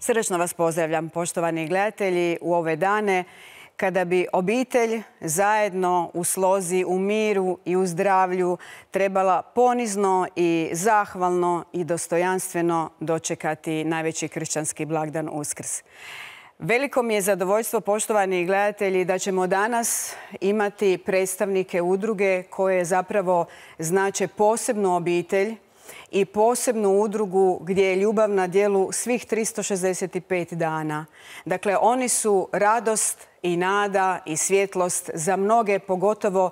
Srdačno vas pozdravljam, poštovani gledatelji, u ove dane kada bi obitelj zajedno u slozi, u miru i u zdravlju trebala ponizno i zahvalno i dostojanstveno dočekati najveći kršćanski blagdan Uskrs. Veliko mi je zadovoljstvo, poštovani gledatelji, da ćemo danas imati predstavnike udruge koje zapravo znače posebnu obitelj i posebnu udrugu gdje je ljubav na djelu svih 365 dana. Dakle, oni su radost i nada i svjetlost za mnoge, pogotovo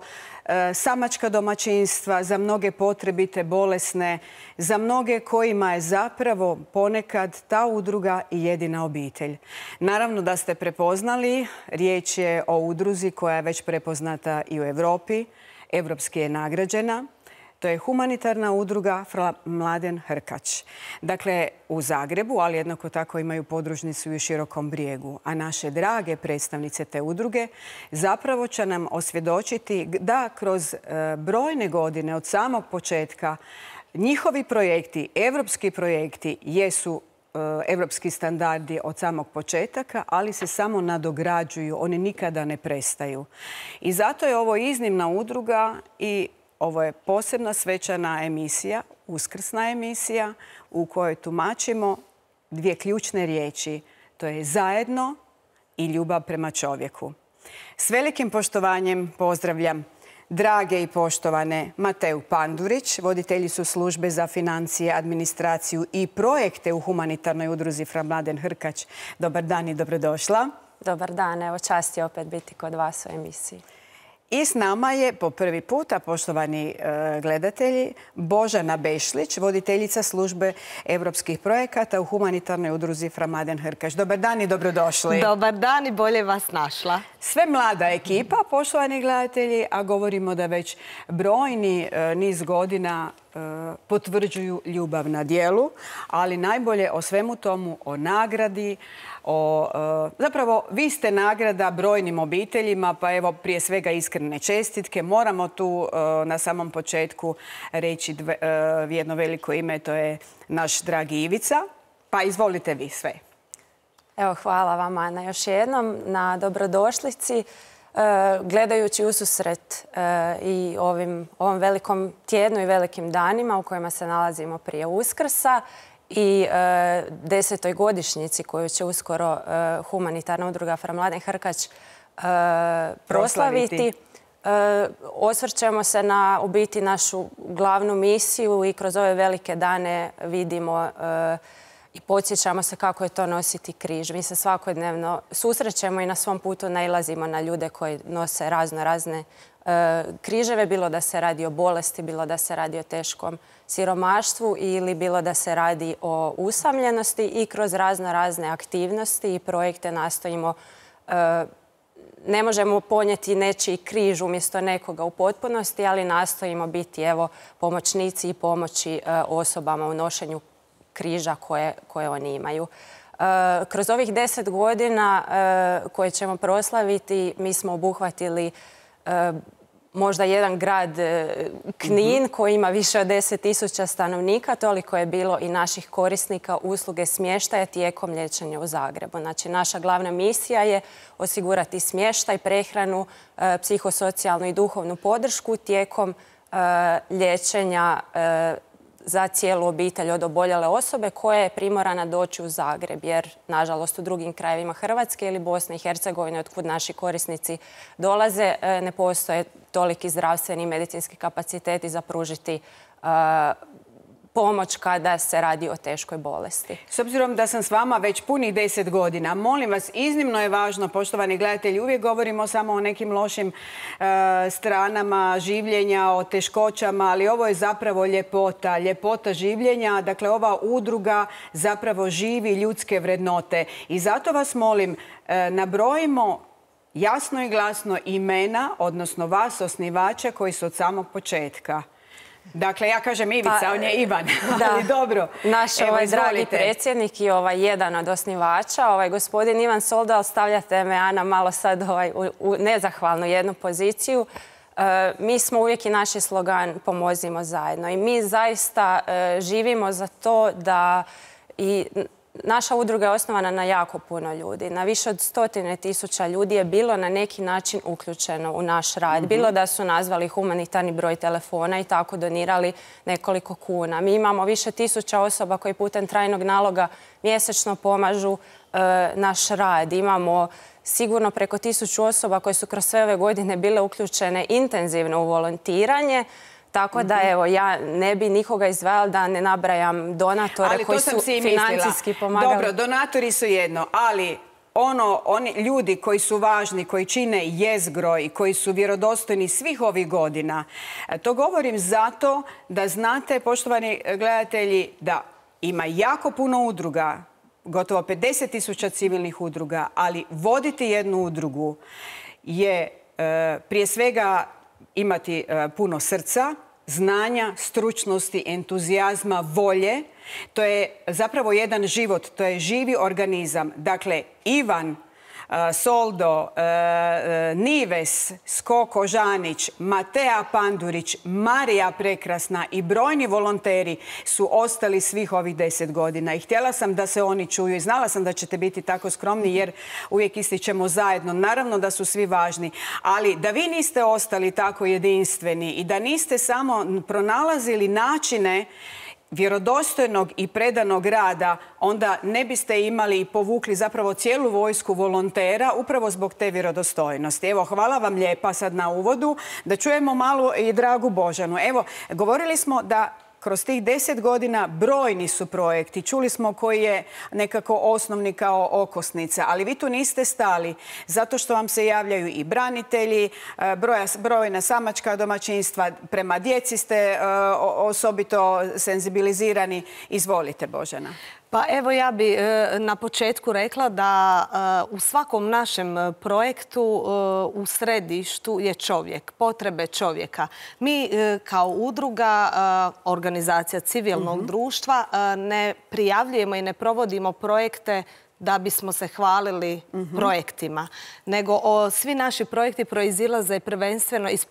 samačka domaćinstva, za mnoge potrebite, bolesne, za mnoge kojima je zapravo ponekad ta udruga i jedina obitelj. Naravno da ste prepoznali, riječ je o udruzi koja je već prepoznata i u Europi, evropski je nagrađena. To je humanitarna udruga Fra Mladen Hrkač. Dakle, u Zagrebu, ali jednako tako imaju podružnicu i u Širokom Brijegu. A naše drage predstavnice te udruge zapravo će nam osvjedočiti da kroz brojne godine od samog početka njihovi projekti, evropski projekti, jesu evropski standardi od samog početaka, ali se samo nadograđuju, oni nikada ne prestaju. I zato je ovo iznimna udruga i ovo je posebna svečana emisija, uskrsna emisija u kojoj tumačimo dvije ključne riječi. To je zajedno i ljubav prema čovjeku. S velikim poštovanjem pozdravljam drage i poštovane Mateju Pandurić, voditeljicu službe za financije, administraciju i projekte u humanitarnoj udruzi Fra Mladen Hrkač. Dobar dan i dobrodošla. Dobar dan, evo čast je opet biti kod vas u emisiji. I s nama je po prvi puta, poštovani gledatelji, Božana Bešlić, voditeljica službe evropskih projekata u humanitarnoj udruzi Fra Mladen Hrkač. Dobar dan i dobrodošli. Dobar dan i bolje vas našla. Sve mlada ekipa, poštovani gledatelji, a govorimo da već brojni niz godina potvrđuju ljubav na djelu, ali najbolje o svemu tomu, o nagradi, zapravo vi ste nagrada brojnim obiteljima, pa evo prije svega iskrene čestitke. Moramo tu na samom početku reći jedno veliko ime, to je naš dragi Ivica. Pa izvolite vi sve. Evo, hvala vam, Ana, još jednom na dobrodošlici. Gledajući ususret i ovom velikom tjednu i velikim danima u kojima se nalazimo prije Uskrsa i 10. godišnjici koju će uskoro humanitarna udruga Fra Mladen Hrkač proslaviti, osvrćemo se na u biti našu glavnu misiju i kroz ove velike dane vidimo i podsjećamo se kako je to nositi križ. Mi se svakodnevno susrećemo i na svom putu nailazimo na ljude koji nose razne križeve, bilo da se radi o bolesti, bilo da se radi o teškom siromaštvu ili bilo da se radi o usamljenosti, i kroz razne aktivnosti i projekte nastojimo, ne možemo ponijeti nečiji križ umjesto nekoga u potpunosti, ali nastojimo biti pomoćnici i pomoći osobama u nošenju križa koje oni imaju. Kroz ovih 10 godina koje ćemo proslaviti, mi smo obuhvatili možda jedan grad Knin koji ima više od 10.000 stanovnika, toliko je bilo i naših korisnika usluge smještaja tijekom liječenja u Zagrebu. Znači, naša glavna misija je osigurati smještaj, prehranu, psihosocijalnu i duhovnu podršku tijekom liječenja za cijelu obitelj od oboljele osobe koja je primorana doći u Zagreb, jer nažalost u drugim krajevima Hrvatske ili Bosne i Hercegovine, otkud naši korisnici dolaze, ne postoje toliki zdravstveni i medicinski kapaciteti za pružiti pomoć kada se radi o teškoj bolesti. S obzirom da sam s vama već punih 10 godina, molim vas, iznimno je važno, poštovani gledatelji, uvijek govorimo samo o nekim lošim stranama življenja, o teškoćama, ali ovo je zapravo ljepota življenja. Dakle, ova udruga zapravo živi ljudske vrednote. I zato vas molim, nabrojimo jasno i glasno imena, odnosno vas, osnivača, koji su od samog početka. Dakle, ja kažem Ivica, on je Ivan, ali dobro. Naš dragi predsjednik i jedan od osnivača, gospodin Ivan Soldal, stavljate me, Ana, malo sad u nezahvalnu jednu poziciju. Mi smo uvijek i naš slogan pomozimo zajedno i mi zaista živimo za to da i Naša udruga je osnovana na jako puno ljudi. Na više od 100.000 ljudi je bilo na neki način uključeno u naš rad. Bilo da su nazvali humanitarni broj telefona i tako donirali nekoliko kuna. Mi imamo više tisuća osoba koji putem trajnog naloga mjesečno pomažu naš rad. Imamo sigurno preko 1000 osoba koje su kroz sve ove godine bile uključene intenzivno u volontiranje. Tako da, evo, ja ne bi nikoga izdvajala da ne nabrajam donatore koji su financijski pomagali. Dobro, donatori su jedno, ali oni ljudi koji su važni, koji čine jezgro i koji su vjerodostojni svih ovih godina, to govorim zato da znate, poštovani gledatelji, da ima jako puno udruga, gotovo 50.000 civilnih udruga, ali voditi jednu udrugu je prije svega imati puno srca, znanja, stručnosti, entuzijazma, volje. To je zapravo jedan život, to je živi organizam. Dakle, Ivan, Soldo, Nives, Skoko Žanić, Matea Pandurić, Marija Prekrasna i brojni volonteri su ostali svih ovih 10 godina. I htjela sam da se oni čuju i znala sam da ćete biti tako skromni jer uvijek ističemo zajedno. Naravno da su svi važni, ali da vi niste ostali tako jedinstveni i da niste samo pronalazili načine vjerodostojnog i predanog rada, onda ne biste imali i povukli zapravo cijelu vojsku volontera upravo zbog te vjerodostojnosti. Evo, hvala vam lijepa sad na uvodu. Da čujemo malo i dragu Božanu. Evo, govorili smo da kroz tih 10 godina brojni su projekti. Čuli smo koji je nekako osnovni kao okosnica, ali vi tu niste stali zato što vam se javljaju i branitelji, brojna samačka domaćinstva, prema djeci ste osobito senzibilizirani. Izvolite, Božana. Pa evo, ja bi na početku rekla da u svakom našem projektu u središtu je čovjek, potrebe čovjeka. Mi kao udruga, organizacija civilnog društva ne prijavljujemo i ne provodimo projekte da bismo se hvalili projektima, nego svi naši projekti proizilaze prvenstveno iz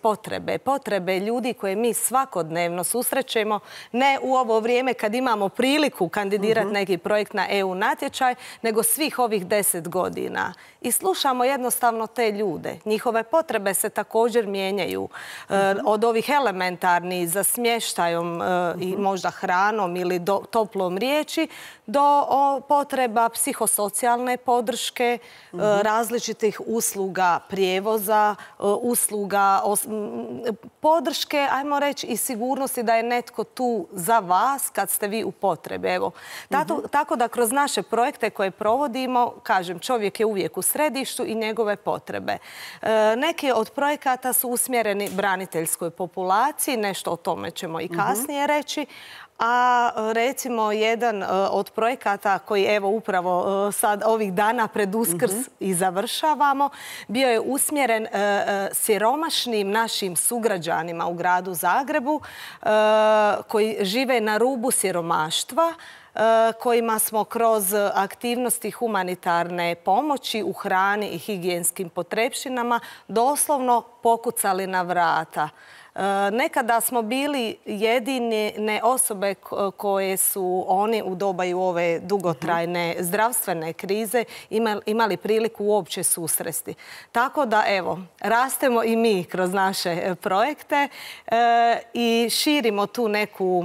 potrebe ljudi koje mi svakodnevno susrećemo, ne u ovo vrijeme kad imamo priliku kandidirati neki projekt na EU natječaj, nego svih ovih 10 godina. I slušamo jednostavno te ljude. Njihove potrebe se također mijenjaju. Od ovih elementarnih za smještajom i možda hranom ili toplom riječi do potreba psihosocijalne podrške, različitih usluga prijevoza, usluga podrške, ajmo reći, i sigurnosti da je netko tu za vas kad ste vi u potrebi. Evo, tako da kroz naše projekte koje provodimo, kažem, čovjek je uvijek u središtu i njegove potrebe. Neki od projekata su usmjereni braniteljskoj populaciji, nešto o tome ćemo i kasnije reći. A recimo jedan od projekata koji evo upravo sad ovih dana pred Uskrs i završavamo, bio je usmjeren siromašnim našim sugrađanima u gradu Zagrebu koji žive na rubu siromaštva, kojima smo kroz aktivnosti humanitarne pomoći u hrani i higijenskim potrepštinama doslovno pokucali na vrata. Nekada smo bili jedine osobe koje su oni u doba i ove dugotrajne zdravstvene krize imali priliku uopće susresti. Tako da, evo, rastemo i mi kroz naše projekte i širimo tu neku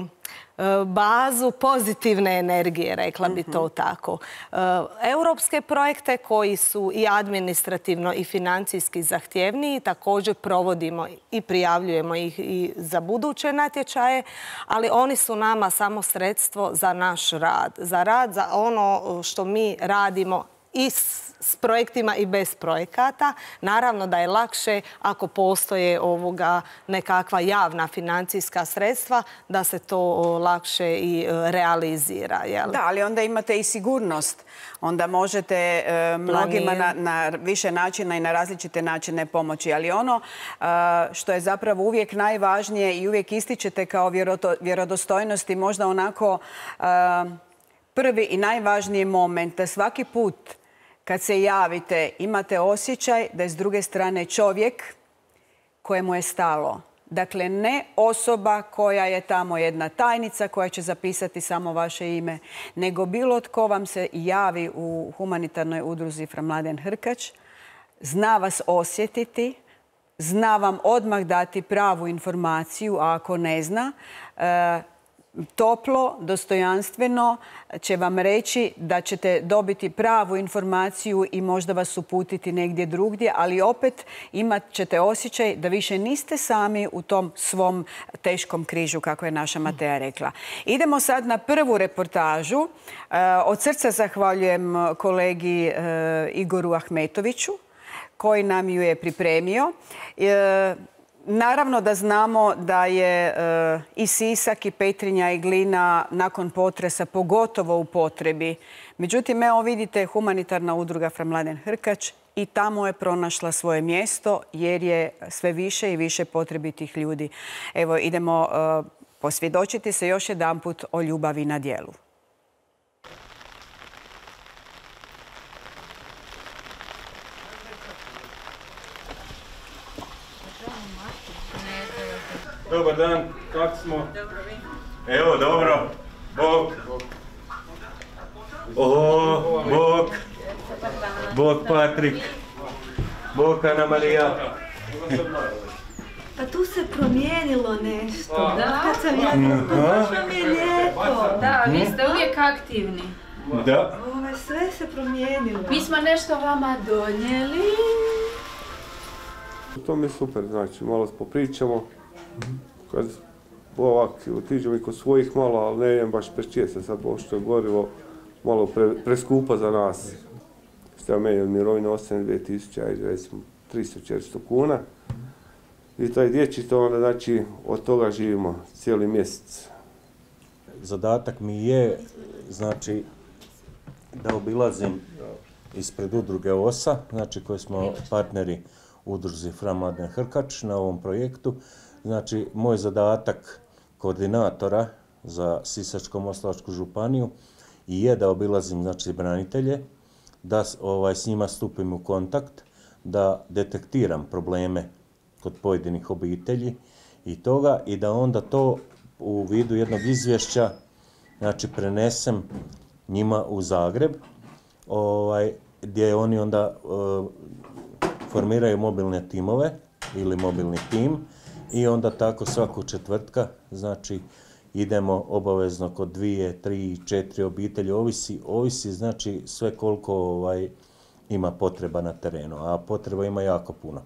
bazu pozitivne energije, rekla bi to tako. Europske projekte koji su i administrativno i financijski zahtjevniji također provodimo i prijavljujemo ih i za buduće natječaje, ali oni su nama samo sredstvo za naš rad. Za ono što mi radimo i s projektima i bez projekata. Naravno da je lakše ako postoje nekakva javna financijska sredstva da se to lakše i realizira. Da, ali onda imate i sigurnost. Onda možete mnogima na više načina i na različite načine pomoći. Ali ono što je zapravo uvijek najvažnije i uvijek ističete kao vjerodostojnost i možda onako prvi i najvažniji moment da svaki put kad se javite imate osjećaj da je s druge strane čovjek kojemu je stalo. Dakle, ne osoba koja je tamo jedna tajnica koja će zapisati samo vaše ime, nego bilo tko vam se javi u humanitarnoj udruzi Fra Mladen Hrkač, zna vas osjetiti, zna vam odmah dati pravu informaciju, a ako ne zna, toplo, dostojanstveno će vam reći da ćete dobiti pravu informaciju i možda vas uputiti negdje drugdje, ali opet imat ćete osjećaj da više niste sami u tom svom teškom križu, kako je naša Matea rekla. Idemo sad na prvu reportažu. Od srca zahvaljujem kolegi Igoru Ahmetoviću koji nam ju je pripremio. Naravno da znamo da je i Sisak, i Petrinja, i Glina nakon potresa pogotovo u potrebi. Međutim, evo vidite, humanitarna udruga Fra Mladen Hrkač i tamo je pronašla svoje mjesto jer je sve više i više potrebitih ljudi. Evo, idemo posvjedočiti se još jedanput o ljubavi na djelu. Dobar dan, kako smo? Dobro, vi? Evo, dobro. Bog. O, Bog. Bog Patrik. Bog Ana Marija. Pa tu se promijenilo nešto. Da? Kad sam ja baš vam je lijepo. Da, vi ste uvijek aktivni. Da. Sve se promijenilo. Mi smo nešto vama donijeli. To mi je super, znači malo popričamo. Kad ovak otiđemo i kod svojih malo, ali ne jem baš peščije se sad, što je gorivo malo preskupo za nas. Što meni od mirovine ostane 2000, ajde recimo 300-400 kuna. I taj dječji to onda, znači, od toga živimo cijeli mjesec. Zadatak mi je, znači, da obilazim ispred udruge OSA, znači koji smo partneri udruzi Fra Mladen Hrkač na ovom projektu. Znači, moj zadatak koordinatora za Sisačko-moslavačku županiju je da obilazim, znači, branitelje, da s njima stupim u kontakt, da detektiram probleme kod pojedinih obitelji i da onda to u vidu jednog izvješća, znači, prenesem njima u Zagreb, gdje oni onda formiraju mobilne timove ili mobilni tim i onda tako svaku četvrtka, znači, idemo obavezno kod 2, 3, 4 obitelji, ovisi znači sve koliko ima potreba na terenu, a potreba ima jako puno.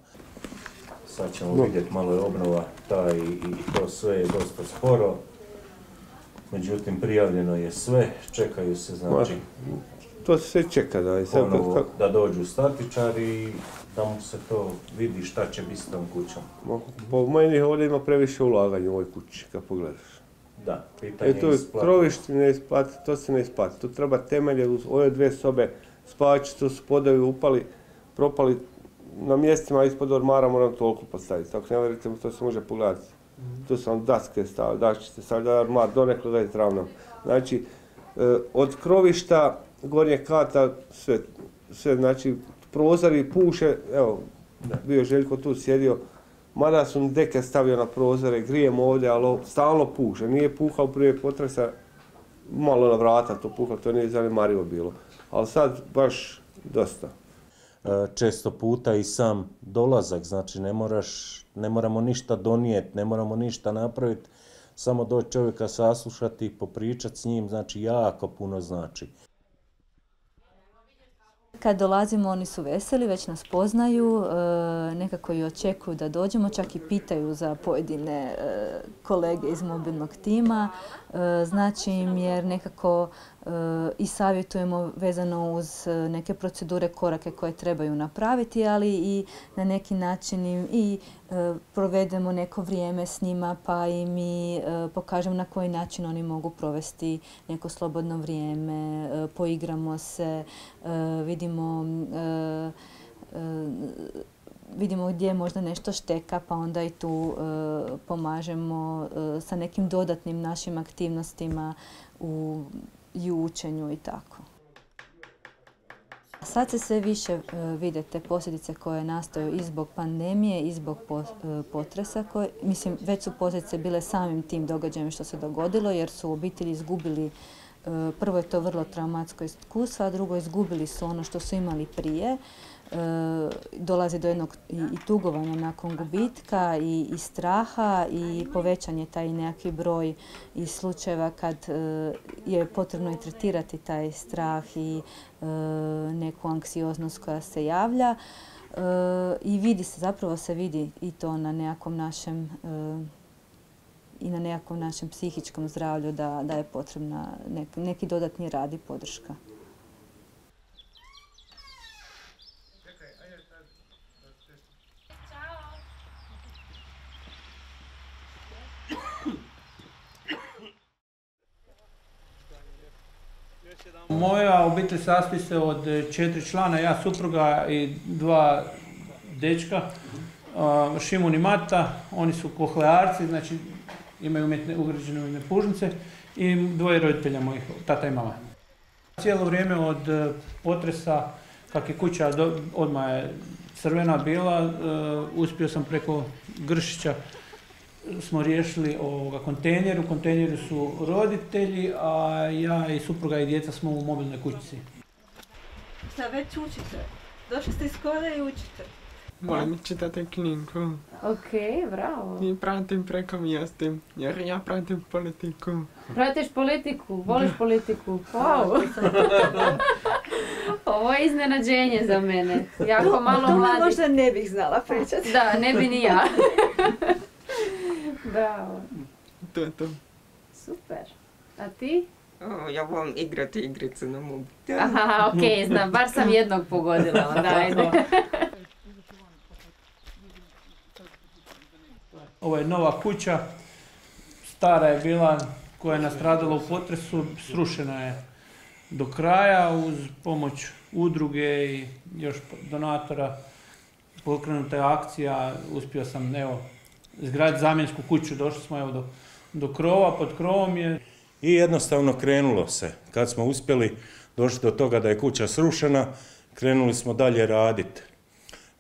Sad ćemo vidjeti, malo je obnova ta i to sve je dosta sporo, međutim prijavljeno je sve, čekaju se, znači, to se sve čeka, da dođu statičari i da mu se to vidi šta će biti s tom kućom. Po meni ovdje ima previše ulaganja u ovoj kući, kad pogledaš. Da, pitanje je isplati. Krovište ne isplati, to se ne isplati. Tu treba temelje, ove 2 sobe, spavačice su podovi propali na mjestima ispod ormara, moram toliko postaviti. Ako ne verite, to se može pogledati. Tu sam daske stavili, daščice stavili, da je ormar donekle već ravno. Znači, od krovišta, gornjeg kata, sve, znači, prozori puše, evo, bio Željko tu sjedio, mada sam deke stavio na prozore, grijem ovdje, ali stalno puše. Nije puhao prije potresa, malo na vrata to puhao, to nije zanemarivo bilo. Ali sad baš dosta. Često puta i sam dolazak, znači ne moramo ništa donijeti, ne moramo ništa napraviti, samo doći čovjeka saslušati, popričati s njim, znači jako puno znači. Kad dolazimo, oni su veseli, već nas poznaju, nekako i očekuju da dođemo, čak i pitaju za pojedine kolege iz mobilnog tima. Znači im jer nekako i savjetujemo vezano uz neke procedure, korake koje trebaju napraviti, ali i na neki način i provedemo neko vrijeme s njima pa im i pokažemo na koji način oni mogu provesti neko slobodno vrijeme, poigramo se, vidimo gdje možda nešto šteka, pa onda i tu pomažemo sa nekim dodatnim našim aktivnostima i učenju i tako. sad se sve više vide te posljedice koje nastaju i zbog pandemije i zbog potresa. Mislim, već su posljedice bile samim tim događajem što se dogodilo, jer su obitelji izgubili, prvo je to vrlo traumatsko iskustvo, a drugo izgubili su ono što su imali prije. Dolazi do jednog i tugovanja nakon gubitka i straha i povećan je taj nekakvi broj i slučajeva kad je potrebno i tretirati taj strah i neku anksioznost koja se javlja. I zapravo se vidi i to na nekakvom našem psihičkom zdravlju da je potrebna neki dodatni rad i podrška. Moja obitelj sastoji se od 4 člana, ja, supruga i 2 dečka, Šimun i Mata. Oni su kohlearci, znači imaju ugrađene umjetne pužnice i 2 roditelja mojih, tata i mama. Cijelo vrijeme od potresa, kak je kuća odmah je crvena bila, uspio sam preko Gršića, smo riješili kontejner. U kontejneru su roditelji, a ja i supruga i djeca smo u mobilnoj kućici. Šta već učite? Došli ste iz škole i učite? Volim čitati knjigu. Ok, bravo. I pratim preko vijesti, jer ja pratim politiku. Pratiš politiku? Voliš politiku? Wow! Ovo je iznenađenje za mene. Jako malo mladih. To možda ne bih znala pričati. Da, ne bi ni ja. Bravo. To je to. Super. A ti? Ja volim igrati igrice na mobitelu. Aha, ok, znam. Bar sam jednog pogodila. Onda, ajde. Ovo je nova kuća. Stara je bila, koja je nastradala u potresu. Srušena je do kraja uz pomoć udruge i još donatora. Pokrenuta je akcija. Uspio sam, izgraditi zamjensku kuću, došli smo do krova, pod krovom je. I jednostavno krenulo se. Kad smo uspjeli došli do toga da je kuća srušena, krenuli smo dalje raditi.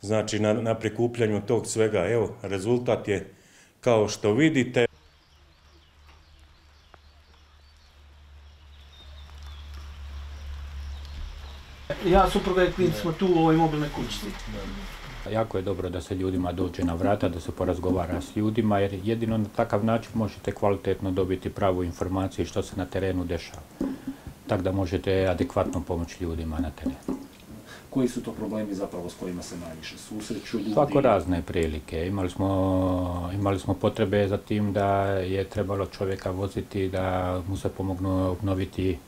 Znači na prikupljanju tog svega. Evo, rezultat je kao što vidite. Ja, supruga i klinac smo tu u ovoj mobilnoj kućici. Jako je dobro da se ljudima dođe na vrata, da se porazgovara s ljudima, jer jedino na takav način možete kvalitetno dobiti pravu informaciju što se na terenu dešava. Tako da možete adekvatno pomoći ljudima na terenu. Koji su to problemi zapravo s kojima se najviše susreću ljudi? Svako razne prilike. Imali smo potrebe za tim da je trebalo čovjeka voziti, da mu se pomognu obnoviti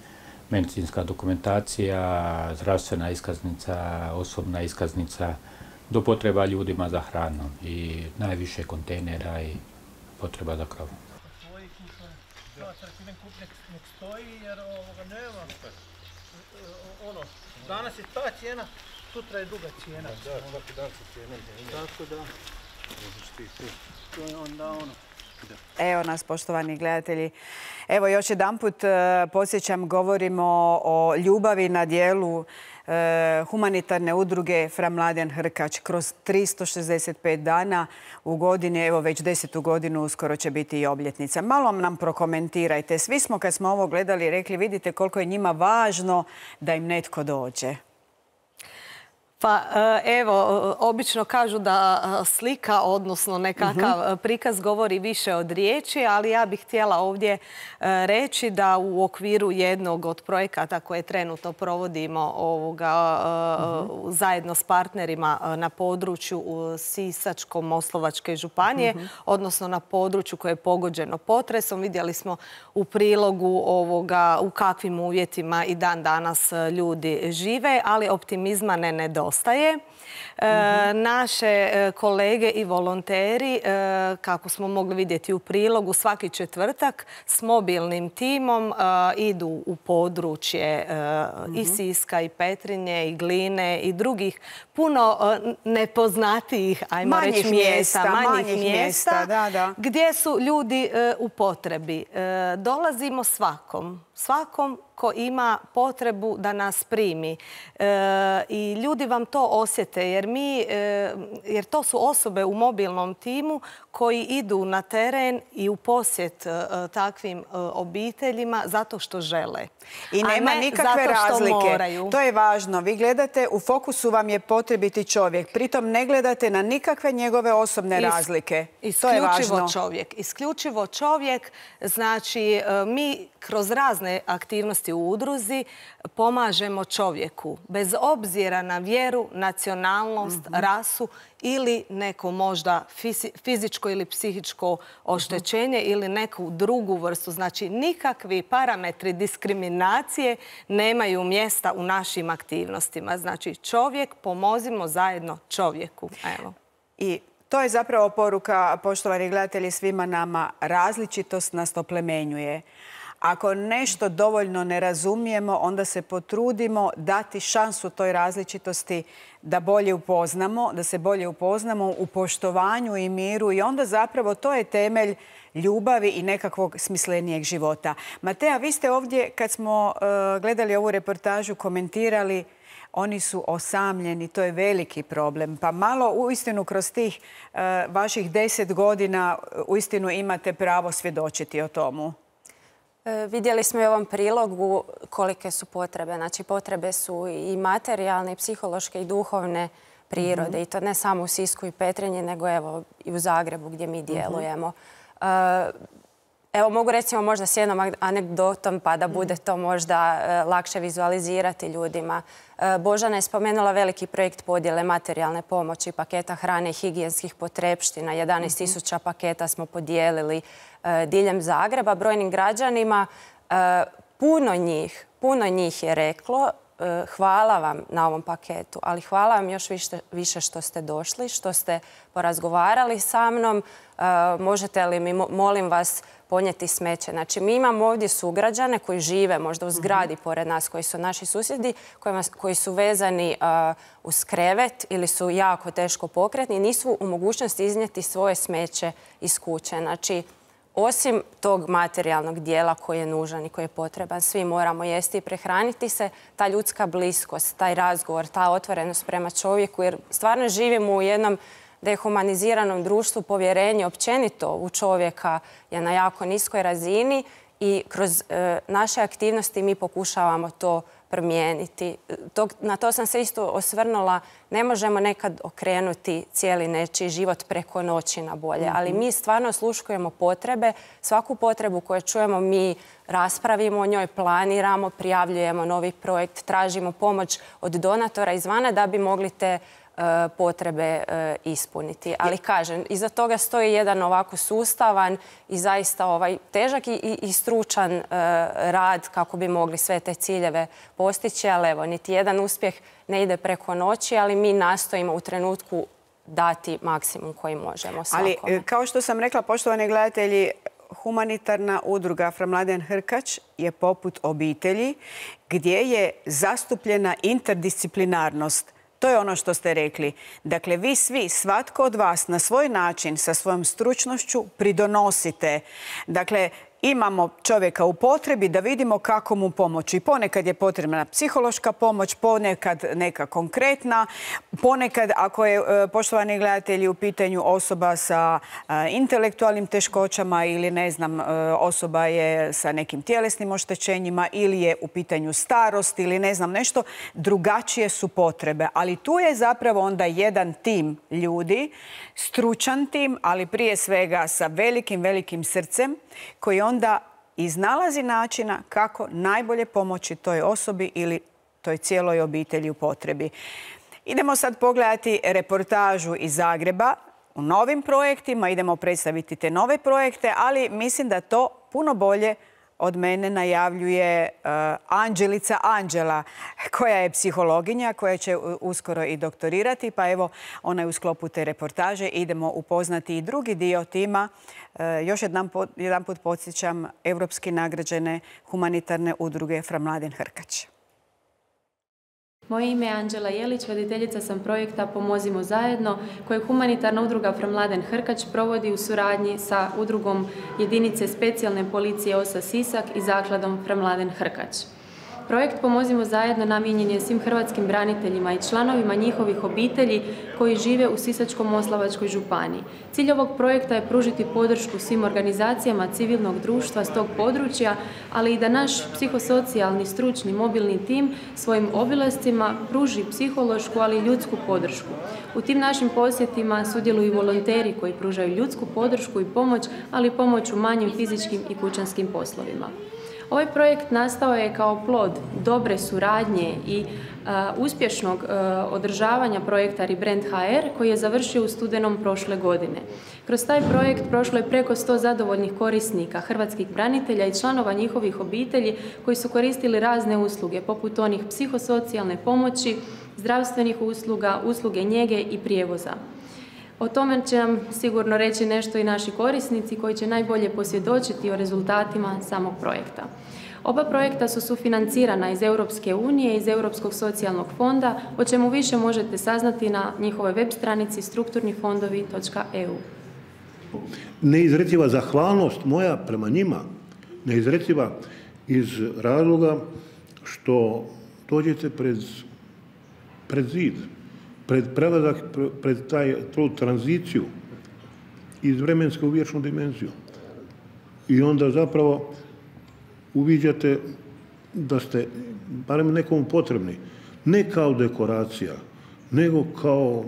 medicinska dokumentacija, zdravstvena iskaznica, osobna iskaznica, do potreba ljudima za hranom i najviše kontejnera i potreba za krovom. Nek stoji jer nema. Danas je ta cijena, sutra je druga cijena. Da, svaki dan su cijene. Tako da. To je onda ono. Evo nas, poštovani gledatelji. Evo još jedanput podsjećam, govorimo o ljubavi na djelu humanitarne udruge Fra Mladen Hrkač kroz 365 dana u godini. Evo već 10. godinu uskoro će biti i obljetnica. Malo nam prokomentirajte. Svi smo kad smo ovo gledali rekli vidite koliko je njima važno da im netko dođe. Pa evo, obično kažu da slika, odnosno nekakav prikaz govori više od riječi, ali ja bih htjela ovdje reći da u okviru jednog od projekata koje trenutno provodimo zajedno s partnerima na području Sisačko-moslavačke županije, odnosno na području koje je pogođeno potresom. Vidjeli smo u prilogu u kakvim uvjetima i dan danas ljudi žive, ali optimizma ne nedostaje. Naše kolege i volonteri, kako smo mogli vidjeti u prilogu, svaki četvrtak s mobilnim timom idu u područje i Siska i Petrinje i Gline i drugih puno nepoznatijih, ajmo reći, manjih mjesta gdje su ljudi u potrebi. Dolazimo svakom svako ima potrebu da nas primi. I ljudi vam to osjete jer to su osobe u mobilnom timu koji idu na teren i u posjet takvim obiteljima zato što žele. I nema nikakve razlike. To je važno. Vi gledate, u fokusu vam je potrebiti čovjek. Pritom ne gledate na nikakve njegove osobne razlike. Isključivo čovjek. Isključivo čovjek. Znači, mi kroz razne aktivnosti u udruzi pomažemo čovjeku. Bez obzira na vjeru, nacionalnost, rasu ili neko možda fizičko ili psihičko oštećenje ili neku drugu vrstu. Znači, nikakvi parametri diskriminacije nemaju mjesta u našim aktivnostima. Znači, čovjek, pomozimo zajedno čovjeku. Evo. I to je zapravo poruka, poštovani gledatelji, svima nama. Različitost nas oplemenjuje. Ako nešto dovoljno ne razumijemo, onda se potrudimo dati šansu toj različitosti da se bolje upoznamo u poštovanju i miru i onda zapravo to je temelj ljubavi i nekakvog smislenijeg života. Matea, vi ste ovdje, kad smo gledali ovu reportažu, komentirali oni su osamljeni, to je veliki problem. Pa malo uistinu kroz tih vaših 10 godina uistinu imate pravo svjedočiti o tomu. Vidjeli smo i u ovom prilogu kolike su potrebe. Znači, potrebe su i materijalne, i psihološke, i duhovne prirode. I to ne samo u Sisku i Petrinji, nego evo i u Zagrebu gdje mi djelujemo. Evo, mogu recimo možda s jednom anegdotom pa da bude to možda lakše vizualizirati ljudima. Božana je spomenula veliki projekt podjele materijalne pomoći, paketa hrane i higijenskih potrepština. 11.000 paketa smo podijelili diljem Zagreba brojnim građanima. Puno njih je reklo hvala vam na ovom paketu, ali hvala vam još više što ste došli, što ste porazgovarali sa mnom. Možete li mi, molim vas, ponijeti smeće? Znači, mi imamo ovdje sugrađane koji žive možda u zgradi pored nas, koji su naši susjedi, koji su vezani uz krevet ili su jako teško pokretni i nisu u mogućnosti iznijeti svoje smeće iz kuće. Znači, osim tog materijalnog dijela koji je nužan i koji je potreban, svi moramo jesti i prehraniti se, ta ljudska bliskost, taj razgovor, ta otvorenost prema čovjeku, jer stvarno živimo u jednom dehumaniziranom društvu, povjerenje općenito u čovjeka je na jako niskoj razini i kroz naše aktivnosti mi pokušavamo to promijeniti. Na to sam se isto osvrnula. Ne možemo nekad okrenuti cijeli nečiji život preko noći na bolje, ali mi stvarno osluškujemo potrebe. Svaku potrebu koju čujemo mi raspravimo o njoj, planiramo, prijavljujemo novi projekt, tražimo pomoć od donatora izvana da bi mogli te potrebe ispuniti. Ali kažem, iza toga stoji jedan ovako sustavan i zaista težak i stručan rad kako bi mogli sve te ciljeve postići. Ali evo, niti jedan uspjeh ne ide preko noći, ali mi nastojimo u trenutku dati maksimum koji možemo svakome. Ali kao što sam rekla, poštovani gledatelji, humanitarna udruga Fra Mladen Hrkač je poput obitelji gdje je zastupljena interdisciplinarnost. To je ono što ste rekli. Dakle, vi svi, svatko od vas na svoj način, sa svojom stručnošću pridonosite. Dakle, imamo čovjeka u potrebi da vidimo kako mu pomoći. Ponekad je potrebna psihološka pomoć, ponekad neka konkretna, ponekad ako je, poštovani gledatelji, u pitanju osoba sa intelektualnim teškoćama ili ne znam, osoba je sa nekim tjelesnim oštećenjima ili je u pitanju starost ili ne znam nešto, drugačije su potrebe. Ali tu je zapravo onda jedan tim ljudi, stručan tim, ali prije svega sa velikim srcem, koji onda iznalazi načina kako najbolje pomoći toj osobi ili toj cijeloj obitelji u potrebi. Idemo sad pogledati reportažu iz Zagreba u novim projektima, idemo predstaviti te nove projekte, ali mislim da to puno bolje od mene najavljuje Anđelica Anđela, koja je psihologinja, koja će uskoro i doktorirati. Pa evo, ona je u sklopu te reportaže. Idemo upoznati i drugi dio tima. Još jedan put podsjećam, evropski nagrađene humanitarne udruge Fra Mladen Hrkač. Moje ime je Anđela Jelić, voditeljica sam projekta Pomozimo zajedno, koje humanitarna udruga Fra Mladen Hrkač provodi u suradnji sa udrugom jedinice specijalne policije OSA Sisak i zakladom Fra Mladen Hrkač. Projekt Pomozimo zajedno namijenjen je svim hrvatskim braniteljima i članovima njihovih obitelji koji žive u Sisačko-moslavačkoj županiji. Cilj ovog projekta je pružiti podršku svim organizacijama civilnog društva s tog područja, ali i da naš psihosocijalni, stručni, mobilni tim svojim obilascima pruži psihološku, ali i ljudsku podršku. U tim našim posjetima sudjeluju volonteri koji pružaju ljudsku podršku i pomoć, ali i pomoć u manjim fizičkim i kućanskim poslovima. Ovaj projekt nastao je kao plod dobre suradnje i uspješnog održavanja projekta Rebrand HR koji je završio u studenom prošle godine. Kroz taj projekt prošlo je preko 100 zadovoljnih korisnika, hrvatskih branitelja i članova njihovih obitelji koji su koristili razne usluge poput onih psihosocijalne pomoći, zdravstvenih usluga, usluge njege i prijevoza. O tome će nam sigurno reći nešto i naši korisnici koji će najbolje posvjedočiti o rezultatima samog projekta. Oba projekta su sufinancirana iz Europske unije i iz Europskog socijalnog fonda, o čemu više možete saznati na njihovoj web stranici strukturnifondovi.eu. Neizreciva zahvalnost moja prema njima, neizreciva iz razloga što dođete pred zid, pred prelazak, pred tu tranziciju iz vremenske u vječnu dimenziju. I onda zapravo uviđate da ste, barem nekom potrebni, ne kao dekoracija, nego kao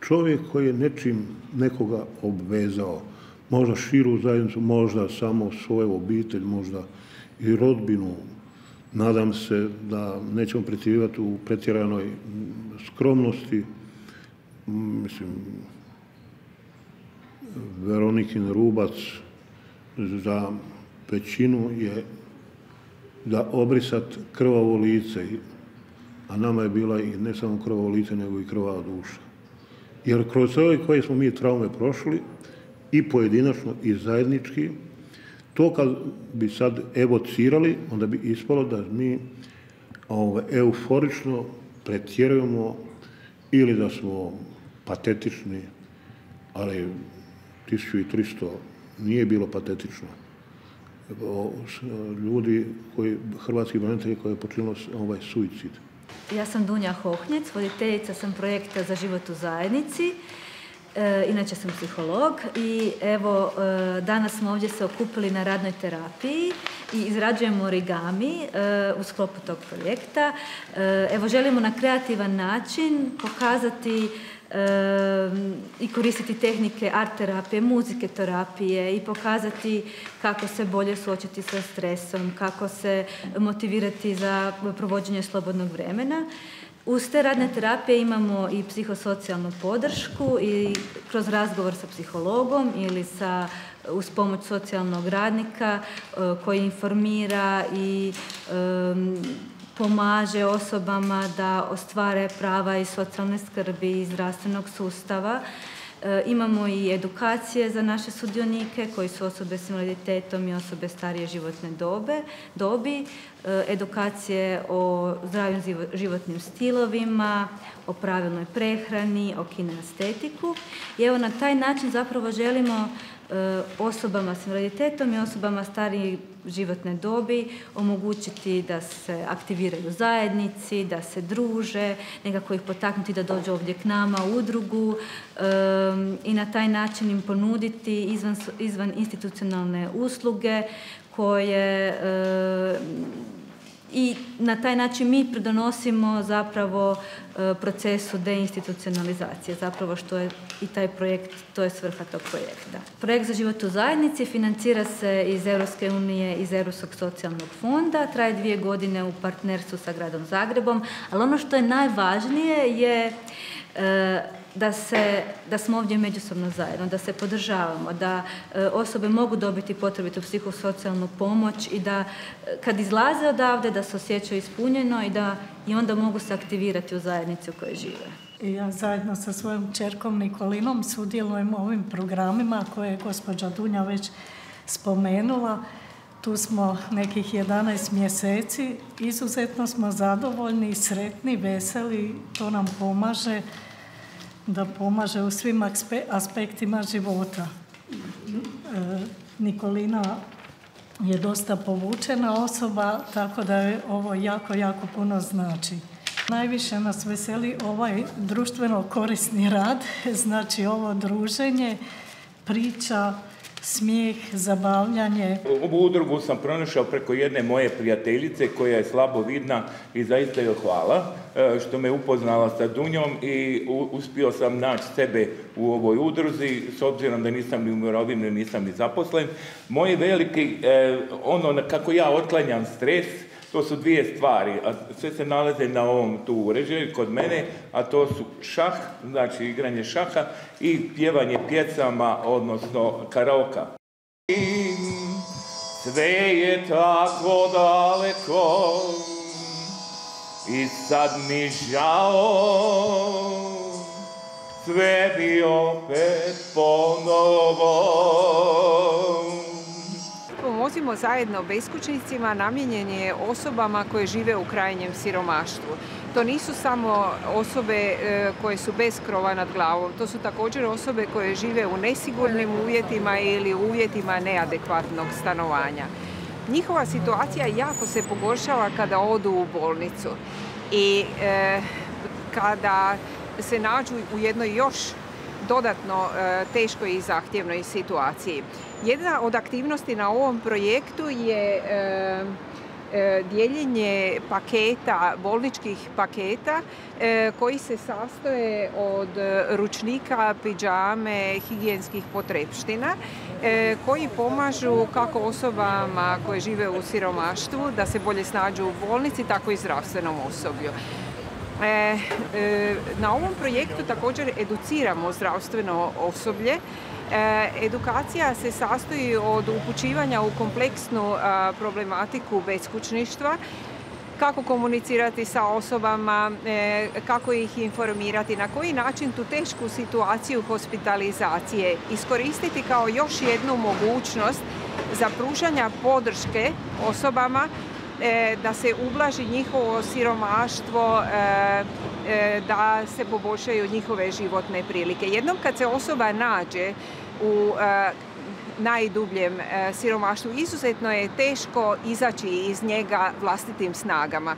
čovjek koji je nečim nekoga obvezao. Možda širu zajednicu, možda samo svoju obitelj, možda i rodbinu. Nadam se da nećemo pretjerivati u pretjeranoj skromnosti. Mislim, Veronikin Rubac za većinu je da obrisat krvavo lice, a nama je bila i ne samo krvavo lice, nego i krvava duša. Jer kroz ove koje smo mi traume prošli, i pojedinačno i zajednički, to kad bi sad evocirali, onda bi ispalo da mi euforično pretjerujemo ili da smo patetični, ali 1300 nije bilo patetično. Ljudi, hrvatski branitelji koji je počinilo suicid. Ja sam Dunja Hohnjec, voditeljica sam projekta Za život u zajednici. Inače sam psiholog i evo danas smo ovdje se okupili na radnoj terapiji i izrađujemo origami u sklopu tog projekta. Evo želimo na kreativan način pokazati i koristiti tehnike art terapije, muzike terapije i pokazati kako se bolje suočiti sa stresom, kako se motivirati za provođenje slobodnog vremena. Uz te radne terapije imamo i psihosocijalnu podršku i kroz razgovor sa psihologom ili uz pomoć socijalnog radnika koji informira i pomaže osobama da ostvare prava iz socijalne skrbi i zdravstvenog sustava. Imamo i edukacije za naše sudionike koji su osobe s invaliditetom i osobe starije životne dobi, edukacije o zdravim životnim stilovima, o pravilnoj prehrani, o kinestetiku. I evo na taj način zapravo želimo osobama s invaliditetom i osobama starije životne dobi omogućiti da se aktiviraju u zajednici, da se druže, nekako ih potaknuti da dođu ovdje k nama u udrugu i na taj način im ponuditi izvan institucionalne usluge koje i na taj način mi pridonosimo zapravo procesu deinstitucionalizacije, zapravo što je i taj projekt, to je svrha tog projekta. Projekt Za život u zajednici financira se iz Europske unije, iz Europskog socijalnog fonda, traje 2 godine u partnerstvu sa Gradom Zagrebom, ali ono što je najvažnije je da smo ovdje međusobno zajedno, da se podržavamo, da osobe mogu dobiti potrebitu psihosocijalnu pomoć i da kad izlaze odavde da se osjećaju ispunjeno i da i onda mogu se aktivirati u zajednici u kojoj žive. Ja zajedno sa svojom kćerkom Nikolinom sudjelujem u ovim programima koje je gospođa Dunja već spomenula. Tu smo nekih 11 mjeseci. Izuzetno smo zadovoljni, sretni, veseli. To nam pomaže da pomaže u svim aspektima života. Nikolina je dosta povučena osoba, tako da je ovo jako, jako puno znači. Najviše nas veseli ovaj društveno korisni rad, znači ovo druženje, priča, smijeh, zabavljanje. Ovu udrugu sam pronašao preko jedne moje prijateljice koja je slabo vidna i zaista joj hvala što me upoznala sa Dunjom i uspio sam naći sebe u ovoj udruzi, s obzirom da nisam ni u mirovini, nisam ni zaposlen. Moji veliki, ono kako ja otklanjam stres, to su dvije stvari, a sve se nalaze na ovom tu uređaju kod mene, a to su šah, znači igranje šaha i pjevanje pjesama, odnosno karaoka. Sve je tako daleko i sad mi žao, sve bi opet ponovo. Pomozimo zajedno beskućnicima namijenjen je osobama koje žive u krajnjem siromaštvu. To nisu samo osobe koje su bez krova nad glavom, to su također osobe koje žive u nesigurnim uvjetima ili u uvjetima neadekvatnog stanovanja. Njihova situacija jako se pogoršava kada odu u bolnicu i kada se nađu u jednoj još dodatno teškoj i zahtjevnoj situaciji. Jedna od aktivnosti na ovom projektu je dijeljenje paketa, bolničkih paketa koji se sastoje od ručnika, pidžame, higijenskih potrepština koji pomažu kako osobama koje žive u siromaštvu da se bolje snađu u bolnici, tako i zdravstvenom osoblju. Na ovom projektu također educiramo zdravstveno osoblje. Edukacija se sastoji od upućivanja u kompleksnu problematiku beskućništva, kako komunicirati sa osobama, kako ih informirati, na koji način tu tešku situaciju hospitalizacije iskoristiti kao još jednu mogućnost za pružanja podrške osobama da se ublaži njihovo siromaštvo, da se poboljšaju njihove životne prilike. Jednom kad se osoba nađe u najdubljem siromaštvu, izuzetno je teško izaći iz njega vlastitim snagama.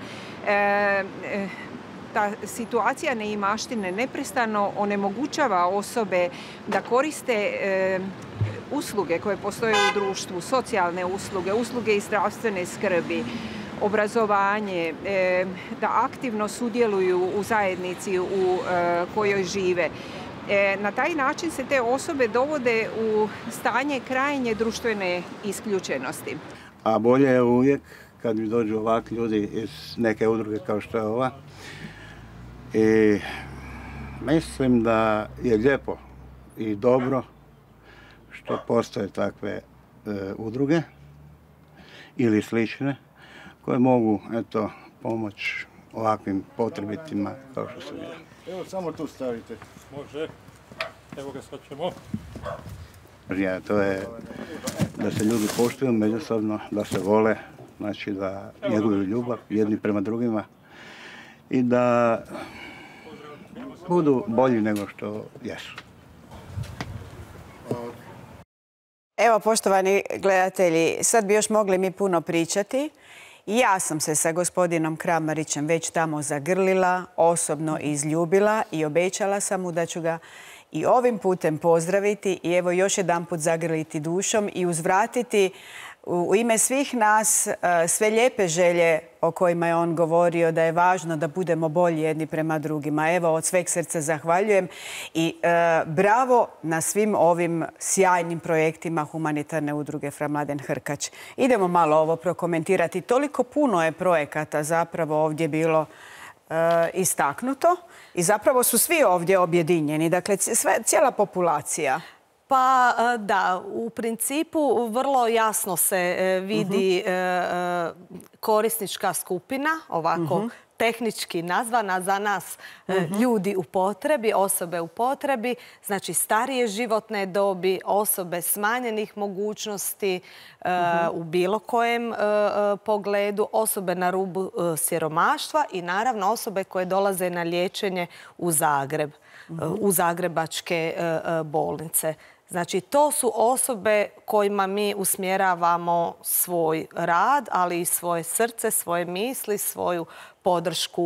Ta situacija neimaštine neprestano onemogućava osobe da koriste usluge koje postoje u društvu, socijalne usluge, usluge iz zdravstvene skrbi, obrazovanje, da aktivno sudjeluju u zajednici u kojoj žive. Na taj način se te osobe dovode u stanje krajnje društvene isključenosti. A bolje je uvijek kad mi dođu ovakvi ljudi iz neke udruge kao što je ova. I mislim da je lijepo i dobro što postoje takve udruge ili slične koje mogu pomoći ovakvim potrebitima kao što sam ja. Evo samo tu stavite. Može. Evo ga sad ćemo. To je da se ljudi poštuju međusobno, da se vole, znači da njeguju ljubav jedni prema drugima i da budu bolji nego što jesu. Evo, poštovani gledatelji, sad bi još mogli mi puno pričati. Ja sam se sa gospodinom Kramarićem već tamo zagrlila, osobno izljubila i obećala sam mu da ću ga i ovim putem pozdraviti i evo još jedanput zagrliti dušom i uzvratiti u ime svih nas sve lijepe želje o kojima je on govorio da je važno da budemo bolji jedni prema drugima. Evo, od sveg srca zahvaljujem i bravo na svim ovim sjajnim projektima humanitarne udruge Fra Mladen Hrkač. Idemo malo ovo prokomentirati. Toliko puno je projekata zapravo ovdje bilo istaknuto i zapravo su svi ovdje objedinjeni. Dakle, cijela populacija. Pa da, u principu vrlo jasno se vidi korisnička skupina, ovako tehnički nazvana za nas ljudi u potrebi, osobe u potrebi, znači starije životne dobi, osobe smanjenih mogućnosti u bilo kojem pogledu, osobe na rubu siromaštva i naravno osobe koje dolaze na liječenje u Zagreb, u zagrebačke bolnice. Znači, to su osobe kojima mi usmjeravamo svoj rad, ali i svoje srce, svoje misli, svoju podršku.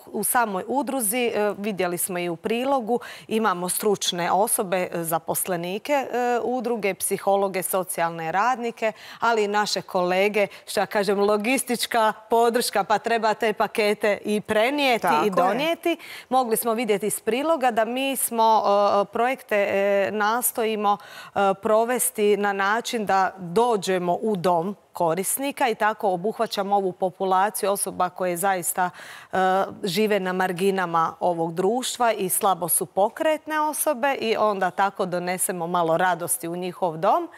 U samoj udruzi, vidjeli smo i u prilogu, imamo stručne osobe, zaposlenike udruge, psihologe, socijalne radnike, ali i naše kolege, što ja kažem, logistička podrška, pa treba te pakete i prenijeti i donijeti. Mogli smo vidjeti iz priloga da mi smo projekte nastojimo provesti na način da dođemo u dom korisnika i tako obuhvaćamo ovu populaciju osoba koje zaista žive na marginama ovog društva i slabo su pokretne osobe i onda tako donesemo malo radosti u njihov dom.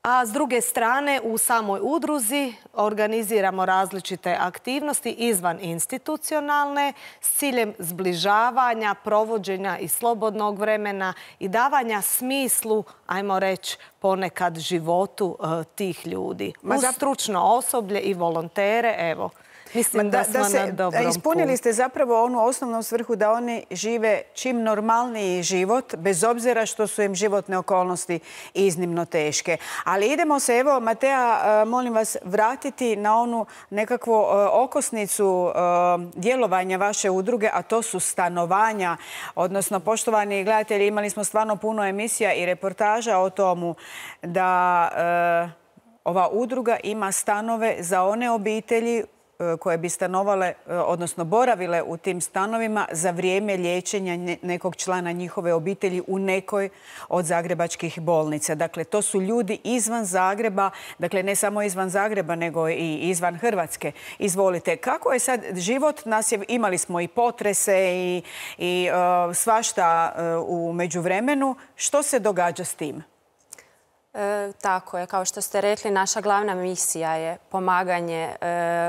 A s druge strane, u samoj udruzi organiziramo različite aktivnosti izvan institucionalne s ciljem zbližavanja, provođenja i slobodnog vremena i davanja smislu, ajmo reći, ponekad životu tih ljudi. Uz stručno osoblje i volontere, evo. Mislim da smo na dobrom putu. Ispunili ste zapravo onu osnovnu svrhu da oni žive čim normalniji život, bez obzira što su im životne okolnosti iznimno teške. Ali idemo se, evo, Matea, molim vas, vratiti na onu nekakvu okosnicu djelovanja vaše udruge, a to su stanovanja. Odnosno, poštovani gledatelji, imali smo stvarno puno emisija i reportaža o tomu da ova udruga ima stanove za one obitelji koje bi stanovale, odnosno boravile u tim stanovima za vrijeme liječenja nekog člana njihove obitelji u nekoj od zagrebačkih bolnica. Dakle, to su ljudi izvan Zagreba, dakle ne samo izvan Zagreba, nego i izvan Hrvatske. Izvolite, kako je sad život? Imali smo i potrese i svašta u međuvremenu. Što se događa s tim? Tako je. Kao što ste rekli, naša glavna misija je pomaganje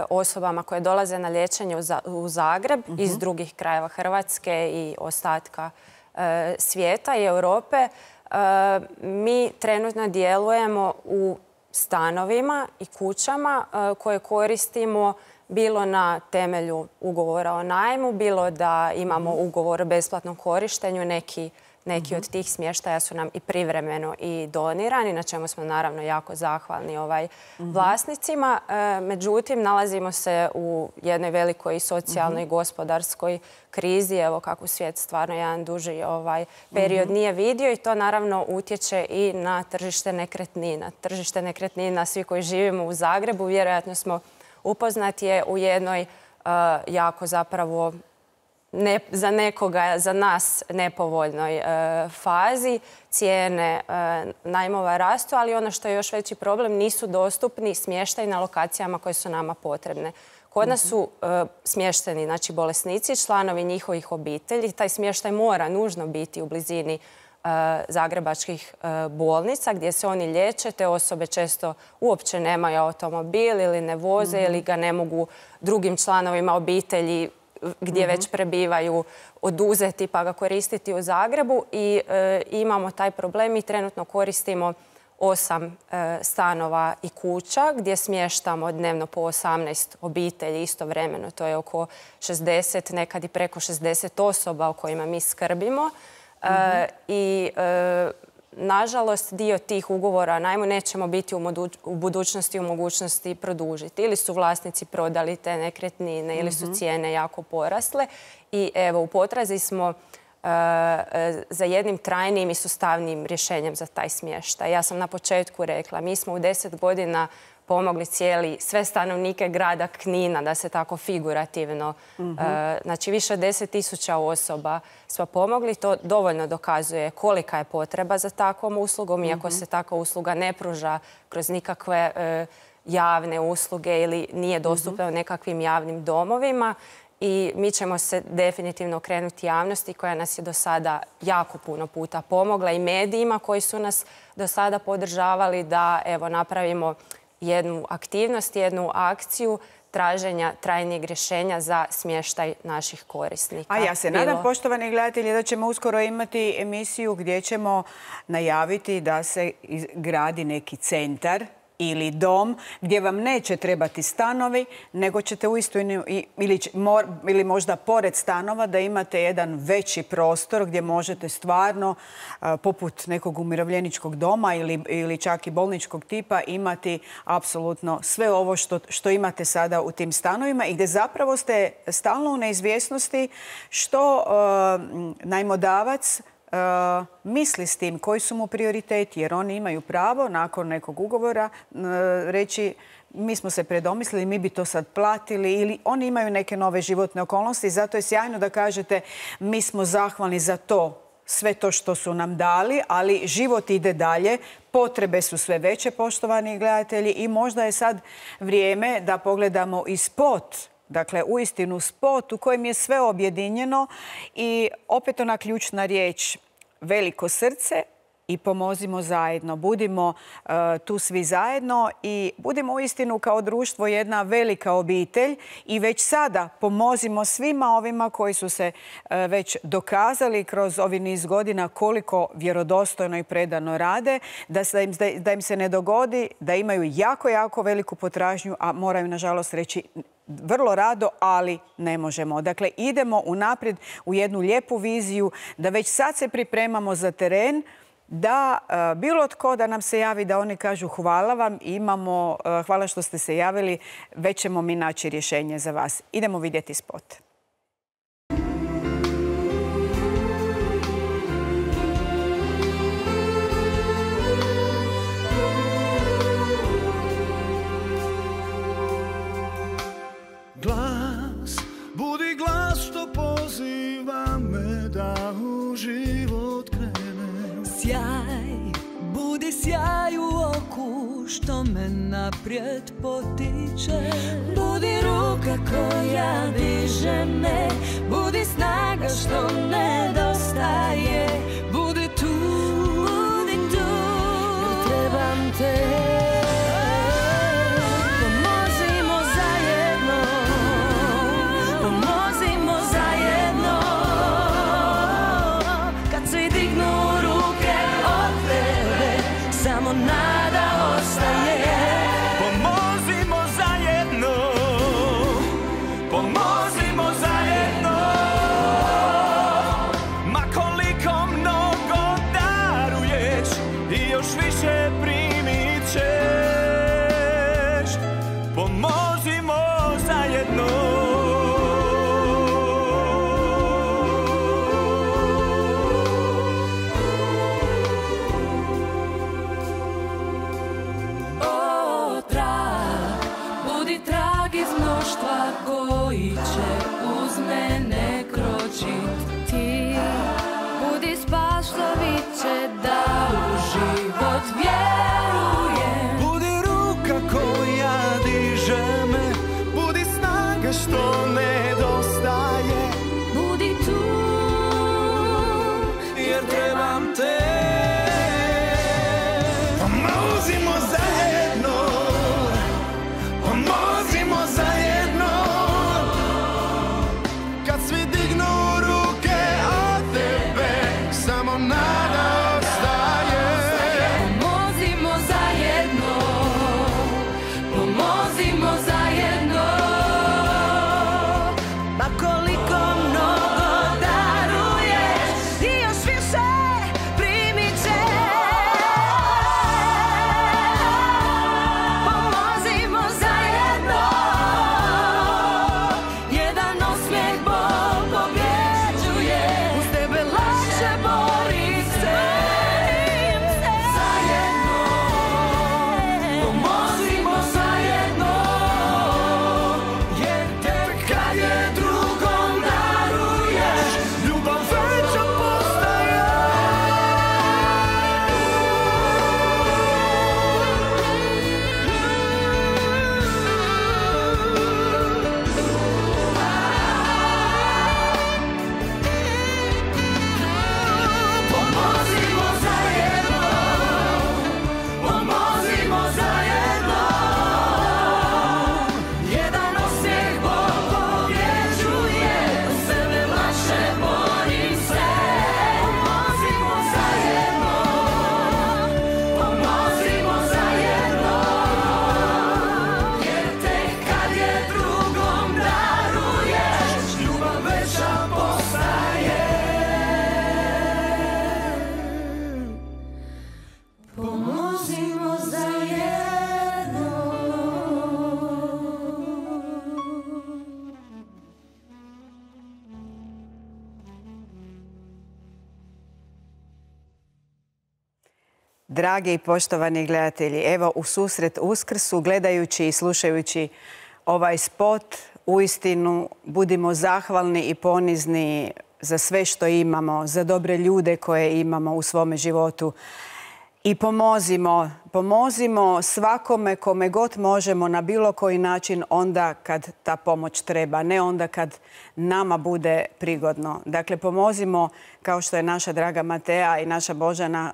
osobama koje dolaze na liječenje u Zagreb iz drugih krajeva Hrvatske i ostatka svijeta i Europe. Mi trenutno djelujemo u stanovima i kućama koje koristimo bilo na temelju ugovora o najmu, bilo da imamo ugovor o besplatnom korištenju. Neki od tih smještaja su nam i privremeno i donirani, na čemu smo naravno jako zahvalni vlasnicima. Međutim, nalazimo se u jednoj velikoj socijalnoj i gospodarskoj krizi, evo kako svijet stvarno jedan duži period nije vidio i to naravno utječe i na tržište nekretnina. Tržište nekretnina, svi koji živimo u Zagrebu, vjerojatno smo upoznati, je u jednoj jako zapravo za nekoga, za nas nepovoljnoj fazi. Cijene najmova rastu, ali ono što je još veći problem, nisu dostupni smještaj na lokacijama koje su nama potrebne. Kod nas su smješteni, znači, bolesnici, članovi njihovih obitelji. Taj smještaj mora nužno biti u blizini zagrebačkih bolnica gdje se oni liječe. Te osobe često uopće nemaju automobil ili ne voze ili ga ne mogu drugim članovima obitelji gdje već prebivaju oduzeti pa ga koristiti u Zagrebu i imamo taj problem. Mi trenutno koristimo 8 stanova i kuća gdje smještamo dnevno po 18 obitelji istovremeno. To je oko 60, nekad i preko 60 osoba o kojima mi skrbimo. I nažalost, dio tih ugovora o najmu nećemo biti u budućnosti u mogućnosti produžiti. Ili su vlasnici prodali te nekretnine ili su cijene jako porasle. I evo, u potrazi smo za jednim trajnim i sustavnim rješenjem za taj smještaj. Ja sam na početku rekla, mi smo u 10 godina pomogli sve stanovnike grada Knina, da se tako figurativno, znači više od 10.000 osoba smo pomogli. To dovoljno dokazuje kolika je potreba za takvom uslugom, iako se takva usluga ne pruža kroz nikakve javne usluge ili nije dostupna u nekakvim javnim domovima. I mi ćemo se definitivno okrenuti javnosti koja nas je do sada jako puno puta pomogla i medijima koji su nas do sada podržavali da napravimo jednu aktivnost, jednu akciju traženja trajnijeg rješenja za smještaj naših korisnika. A ja se nadam, poštovani gledatelji, da ćemo uskoro imati emisiju gdje ćemo najaviti da se gradi neki centar ili dom gdje vam neće trebati stanovi, nego ćete uistinu ili možda pored stanova da imate jedan veći prostor gdje možete stvarno, poput nekog umirovljeničkog doma ili čak i bolničkog tipa, imati apsolutno sve ovo što imate sada u tim stanovima i gdje zapravo ste stalno u neizvjesnosti što najmodavac misli s tim, koji su mu prioriteti, jer oni imaju pravo nakon nekog ugovora reći mi smo se predomislili, mi bi to sad platili, ili oni imaju neke nove životne okolnosti. Zato je sjajno da kažete mi smo zahvalni za to, sve to što su nam dali, ali život ide dalje, potrebe su sve veće, poštovani gledatelji, i možda je sad vrijeme da pogledamo i spot. Dakle, uistinu spot u kojem je sve objedinjeno i opet ona ključna riječ, veliko srce i pomozimo zajedno. Budimo tu svi zajedno i budimo uistinu kao društvo jedna velika obitelj i već sada pomozimo svima ovima koji su se već dokazali kroz ovi niz godina koliko vjerodostojno i predano rade, da im se ne dogodi da imaju jako, jako veliku potražnju, a moraju nažalost reći vrlo rado, ali ne možemo. Dakle, idemo unaprijed u jednu lijepu viziju, da već sad se pripremamo za teren, da bilo tko da nam se javi, da oni kažu hvala vam, hvala što ste se javili, već ćemo mi naći rješenje za vas. Idemo vidjeti spot. Glas, budi glas što poziva me da u život krenem. Sjaj, budi sjaj u oku što me naprijed potiče. Budi ruka koja diže me, budi snaga što nedostaje. Budi tu, jer trebam te. Nada ostaje. Pomozimo zajedno, pomozimo zajedno. Ma koliko mnogo daruješ i još više primit ćeš. Pomozimo zajedno. Dragi i poštovani gledatelji, evo u susret Uskrsu, gledajući i slušajući ovaj spot, uistinu budimo zahvalni i ponizni za sve što imamo, za dobre ljude koje imamo u svome životu. I pomozimo svakome kome god možemo na bilo koji način onda kad ta pomoć treba, ne onda kad nama bude prigodno. Dakle, pomozimo kao što je naša draga Matea i naša Božana,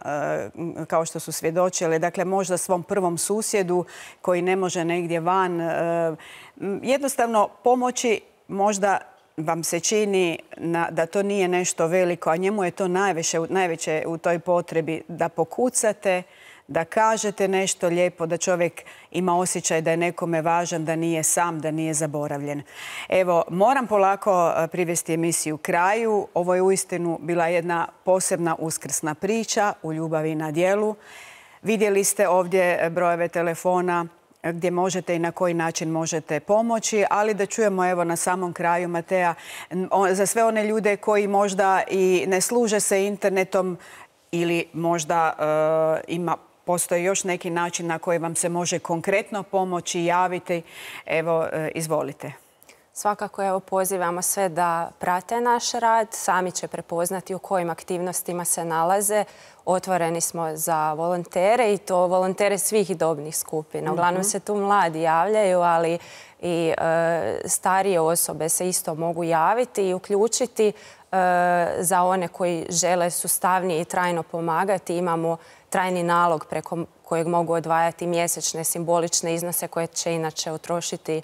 kao što su svjedočile, dakle možda svom prvom susjedu koji ne može negdje van. Jednostavno pomoći možda vam se čini da to nije nešto veliko, a njemu je to najveće u toj potrebi da pokucate, da kažete nešto lijepo, da čovjek ima osjećaj da je nekome važan, da nije sam, da nije zaboravljen. Evo, moram polako privesti emisiju kraju. Ovo je uistinu bila jedna posebna uskrsna priča u ljubavi na djelu. Vidjeli ste ovdje brojeve telefona gdje možete i na koji način možete pomoći, ali da čujemo evo na samom kraju, Matea, za sve one ljude koji možda i ne služe se internetom ili možda postoji još neki način na koji vam se može konkretno pomoći, javiti. Evo, izvolite. Svakako evo pozivamo sve da prate naš rad, sami će prepoznati u kojim aktivnostima se nalaze. Otvoreni smo za volontere i to volontere svih dobnih skupina. Uglavnom se tu mladi javljaju, ali i starije osobe se isto mogu javiti i uključiti. Za one koji žele sustavnije i trajno pomagati imamo trajni nalog preko kojeg mogu odvajati mjesečne simbolične iznose koje će inače utrošiti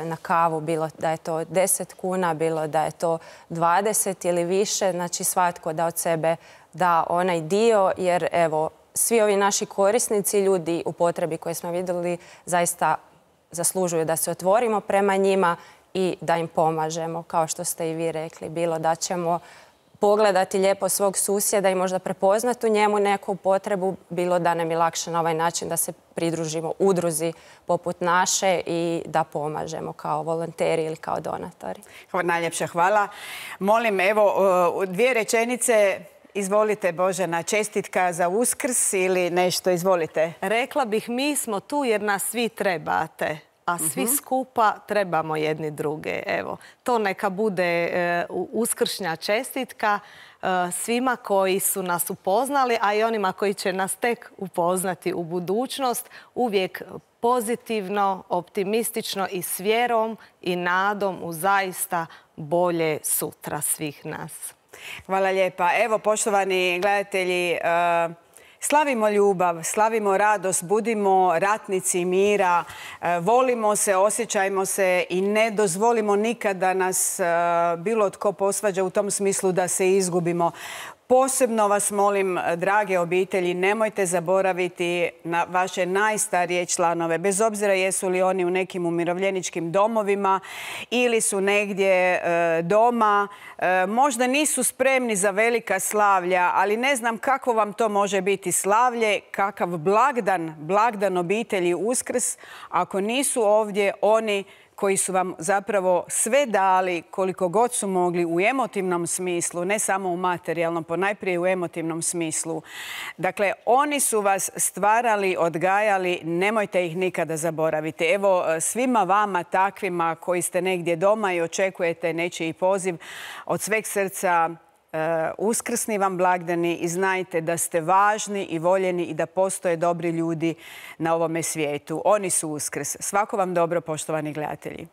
na kavu, bilo da je to 10 kuna, bilo da je to 20 ili više. Znači svatko da od sebe da onaj dio, jer evo svi ovi naši korisnici, ljudi u potrebi koje smo vidjeli, zaista zaslužuju da se otvorimo prema njima i da im pomažemo, kao što ste i vi rekli. Bilo da ćemo pogledati lijepo svog susjeda i možda prepoznati u njemu neku potrebu, bilo da nam je lakše na ovaj način da se pridružimo udruzi poput naše i da pomažemo kao volonteri ili kao donatori. Najljepša hvala. Molim, evo, 2 rečenice. Izvolite, Božana, čestitka za Uskrs ili nešto, izvolite. Rekla bih, mi smo tu jer nas svi trebate, a svi skupa trebamo jedni druge. Evo, to neka bude uskršnja čestitka svima koji su nas upoznali, a i onima koji će nas tek upoznati u budućnost. Uvijek pozitivno, optimistično i s vjerom i nadom u zaista bolje sutra svih nas. Hvala lijepa. Evo, poštovani gledatelji, slavimo ljubav, slavimo radost, budimo ratnici mira, volimo se, osjećajmo se i ne dozvolimo nikad da nas bilo tko posvađa u tom smislu da se izgubimo. Posebno vas molim, drage obitelji, nemojte zaboraviti na vaše najstarije članove, bez obzira jesu li oni u nekim umirovljeničkim domovima ili su negdje doma. Možda nisu spremni za velika slavlja, ali ne znam kako vam to može biti slavlje, kakav blagdan obitelji Uskrs, ako nisu ovdje oni koji su vam zapravo sve dali koliko god su mogli u emotivnom smislu, ne samo u materijalnom, ponajprije u emotivnom smislu. Dakle, oni su vas stvarali, odgajali, nemojte ih nikada zaboraviti. Evo, svima vama takvima koji ste negdje doma i očekujete nečiji poziv, od sveg srca uskrsni vam blagdani i znajte da ste važni i voljeni i da postoje dobri ljudi na ovome svijetu. Oni su Uskrs. Svako vam dobro, poštovani gledatelji.